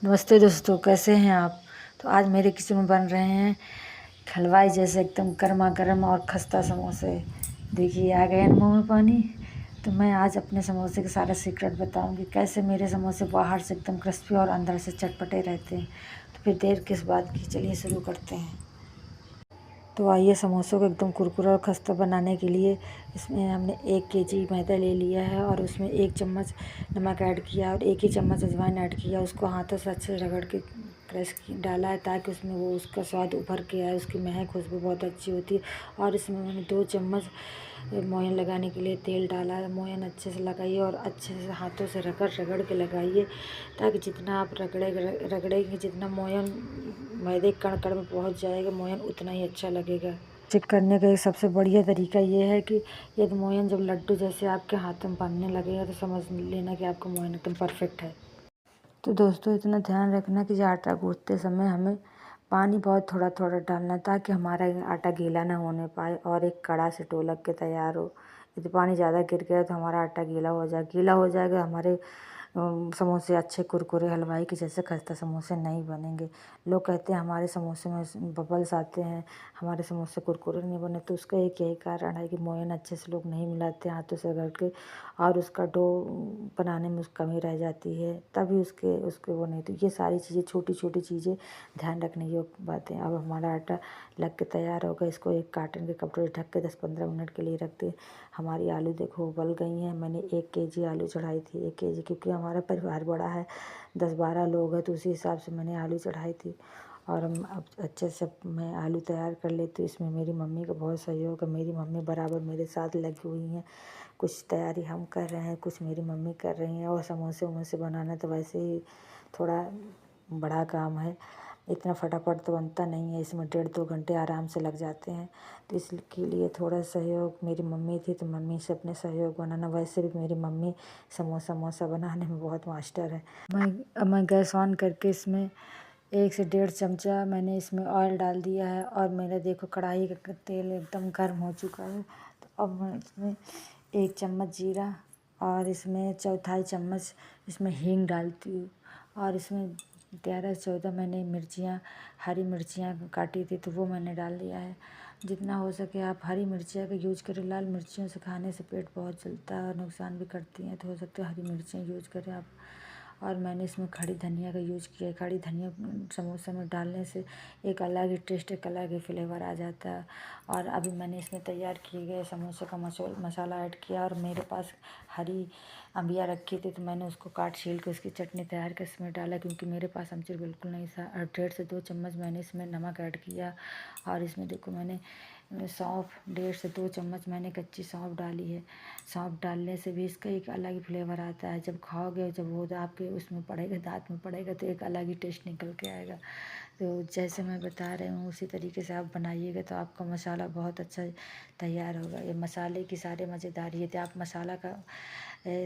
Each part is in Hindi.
नमस्ते दोस्तों, कैसे हैं आप। तो आज मेरे किचन में बन रहे हैं हलवाई जैसे एकदम गर्मा गर्म और खस्ता समोसे। देखिए आ गए मुंह में पानी। तो मैं आज अपने समोसे के सारा सीक्रेट बताऊंगी, कैसे मेरे समोसे बाहर से एकदम क्रिस्पी और अंदर से चटपटे रहते हैं। तो फिर देर किस बात की, चलिए शुरू करते हैं। तो आइए, समोसों को एकदम कुरकुरा और खस्ता बनाने के लिए इसमें हमने 1 केजी मैदा ले लिया है और उसमें 1 चम्मच नमक ऐड किया और 1 ही चम्मच अजवाइन ऐड किया। उसको हाथों से अच्छे से रगड़ के क्रश डाला है ताकि उसमें वो उसका स्वाद उभर के आए, उसकी महक खुशबू बहुत अच्छी होती है। और इसमें मैंने 2 चम्मच मोयन लगाने के लिए तेल डाला है। मोयन अच्छे से लगाइए और अच्छे से हाथों से रगड़ रगड़ के लगाइए ताकि जितना आप रगड़ेंगे, जितना मोयन मैदे कण कण में पहुंच जाएगा मोयन, उतना ही अच्छा लगेगा। चेक करने का एक सबसे बढ़िया तरीका ये है कि यदि मोयन जब लड्डू जैसे आपके हाथ में बनने लगेगा तो समझ लेना कि आपका मोयन एकदम परफेक्ट है। तो दोस्तों, इतना ध्यान रखना कि आटा गूंथते समय हमें पानी बहुत थोड़ा थोड़ा डालना ताकि हमारा आटा गीला ना होने पाए और एक कड़ा से टोलक के तैयार हो। यदि पानी ज़्यादा गिर गया तो हमारा आटा गीला हो जाएगा। हमारे समोसे अच्छे कुरकुरे हलवाई के जैसे खस्ता समोसे नहीं बनेंगे। लोग कहते हैं हमारे समोसे में बबल्स आते हैं, हमारे समोसे कुरकुरे नहीं बने। तो उसका एक यही कारण है कि मोयन अच्छे से लोग नहीं मिलाते हाथों से रगड़ के और उसका डो बनाने में कमी रह जाती है, तभी उसके वो नहीं। तो ये सारी चीज़ें, छोटी छोटी चीज़ें ध्यान रखने योग्य बातें। अब हमारा आटा लग के तैयार होगा। इसको एक काटन के कपड़े ढक के 10-15 मिनट के लिए रख दें। हमारी आलू देखो उबल गई हैं। मैंने 1 केजी आलू चढ़ाई थी। 1 केजी क्योंकि हमारा परिवार बड़ा है, 10-12 लोग हैं, तो उसी हिसाब से मैंने आलू चढ़ाई थी। और हम अब अच्छे से मैं आलू तैयार कर लेती हूँ। इसमें मेरी मम्मी का बहुत सहयोग है। मेरी मम्मी बराबर मेरे साथ लगी हुई हैं। कुछ तैयारी हम कर रहे हैं, कुछ मेरी मम्मी कर रही हैं। और समोसे वमोसे बनाना तो वैसे ही थोड़ा बड़ा काम है, इतना फटाफट तो बनता नहीं है। इसमें 1.5-2 घंटे आराम से लग जाते हैं। तो इसके लिए थोड़ा सहयोग मेरी मम्मी थी, तो मम्मी से अपने सहयोग बनाना। वैसे भी मेरी मम्मी समोसा बनाने में बहुत मास्टर है। मैं गैस ऑन करके इसमें 1 से 1.5 चमचा मैंने इसमें ऑयल डाल दिया है और मेरा देखो कढ़ाई का तेल एकदम गर्म हो चुका है। तो अब मैं इसमें 1 चम्मच जीरा और इसमें 1/4 चम्मच इसमें हींग डालती हूँ। और इसमें 13-14 मैंने हरी मिर्चियाँ काटी थी, तो वो मैंने डाल दिया है। जितना हो सके आप हरी मिर्चियाँ का यूज करें। लाल मिर्चियों से खाने से पेट बहुत जलता है और नुकसान भी करती हैं, तो हो सकता है हरी मिर्चियाँ यूज करें आप। और मैंने इसमें खड़ी धनिया का यूज किया है। खड़ी धनिया समोसा में डालने से एक अलग ही टेस्ट, एक अलग ही फ्लेवर आ जाता है। और अभी मैंने इसमें तैयार किए गए समोसे का मसाला ऐड किया। और मेरे पास हरी अम्बिया रखी थी, तो मैंने उसको काट छील के उसकी चटनी तैयार कर इसमें डाला, क्योंकि मेरे पास अमचूर बिल्कुल नहीं था। 1.5 से 2 चम्मच मैंने इसमें नमक ऐड किया। और इसमें देखो मैंने सौंफ 1.5 से 2 चम्मच मैंने कच्ची सौंफ डाली है। सौंफ डालने से भी इसका एक अलग ही फ्लेवर आता है। जब खाओगे, जब वो आपके उसमें पड़ेगा, दांत में पड़ेगा, तो एक अलग ही टेस्ट निकल के आएगा। तो जैसे मैं बता रही हूँ उसी तरीके से आप बनाइएगा तो आपका मसाला बहुत अच्छा तैयार होगा। ये मसाले की सारे मज़ेदारी है। तो आप मसाला का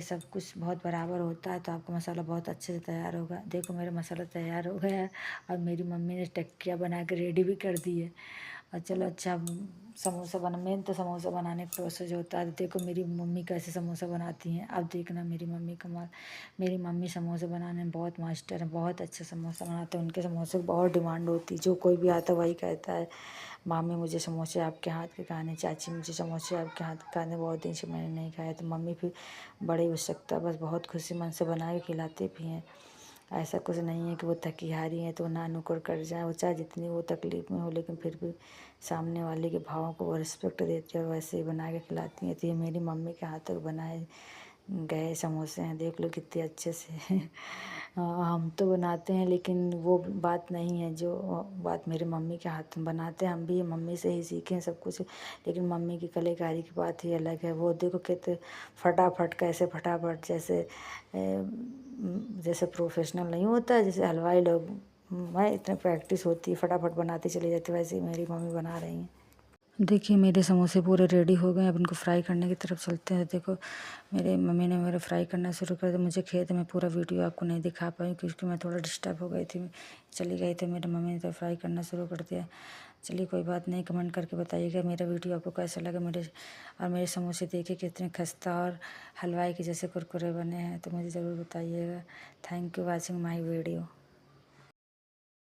सब कुछ बहुत बराबर होता है तो आपका मसाला बहुत अच्छे से तैयार होगा। देखो मेरा मसाला तैयार हो गया है और मेरी मम्मी ने टिक्कियाँ बना के रेडी भी कर दी है। और चलो अच्छा, मेन तो समोसा बनाने का प्रोसेस होता है। देखो मेरी मम्मी कैसे समोसा बनाती हैं, अब देखना मेरी मम्मी कमाल। मेरी मम्मी समोसे बनाने में बहुत मास्टर है, बहुत अच्छा समोसा बनाते हैं। उनके समोसे की बहुत डिमांड होती है। जो कोई भी आता है वही कहता है, मामी मुझे समोसे आपके हाथ के खाने, चाची मुझे समोसे आपके हाथ के खाने, बहुत दिन से मैंने नहीं खाया। तो मम्मी फिर बड़ी उत्सुकता, बस बहुत खुशी मन से बना के खिलाते भी हैं। ऐसा कुछ नहीं है कि वो थकी हारी हैं तो ना नुकुर कर जाए। वो चाहे जितनी वो तकलीफ़ में हो, लेकिन फिर भी सामने वाले के भावों को वो रिस्पेक्ट देती है और वैसे ही बना के खिलाती हैं। तो ये मेरी मम्मी के हाथ तक बनाए गए समोसे हैं, देख लो कितने अच्छे से। हम तो बनाते हैं, लेकिन वो बात नहीं है जो बात मेरे मम्मी के हाथ में बनाते हैं। हम भी मम्मी से ही सीखे सब कुछ, लेकिन मम्मी की कलाकारी की बात ही अलग है। वो देखो कितने फटाफट, कैसे फटाफट, जैसे प्रोफेशनल नहीं होता, जैसे हलवाई लोग, मैं इतनी प्रैक्टिस होती है, फटाफट बनाती चली जाती, वैसे ही मेरी मम्मी बना रही हैं। देखिए मेरे समोसे पूरे रेडी हो गए। अब इनको फ्राई करने की तरफ चलते हैं। देखो मेरे मम्मी ने मेरा फ्राई करना शुरू कर दिया। मुझे खेत में पूरा वीडियो आपको नहीं दिखा पाई क्योंकि मैं थोड़ा डिस्टर्ब हो गई थी, चली गई थी। मेरी मम्मी ने तो फ्राई करना शुरू कर दिया। चलिए कोई बात नहीं, कमेंट करके बताइएगा मेरा वीडियो आपको कैसा लगा। मेरे समोसे देखिए कितने खस्ता और हलवाई के जैसे कुरकुरे बने हैं, तो मुझे ज़रूर बताइएगा। Thank you watching my video.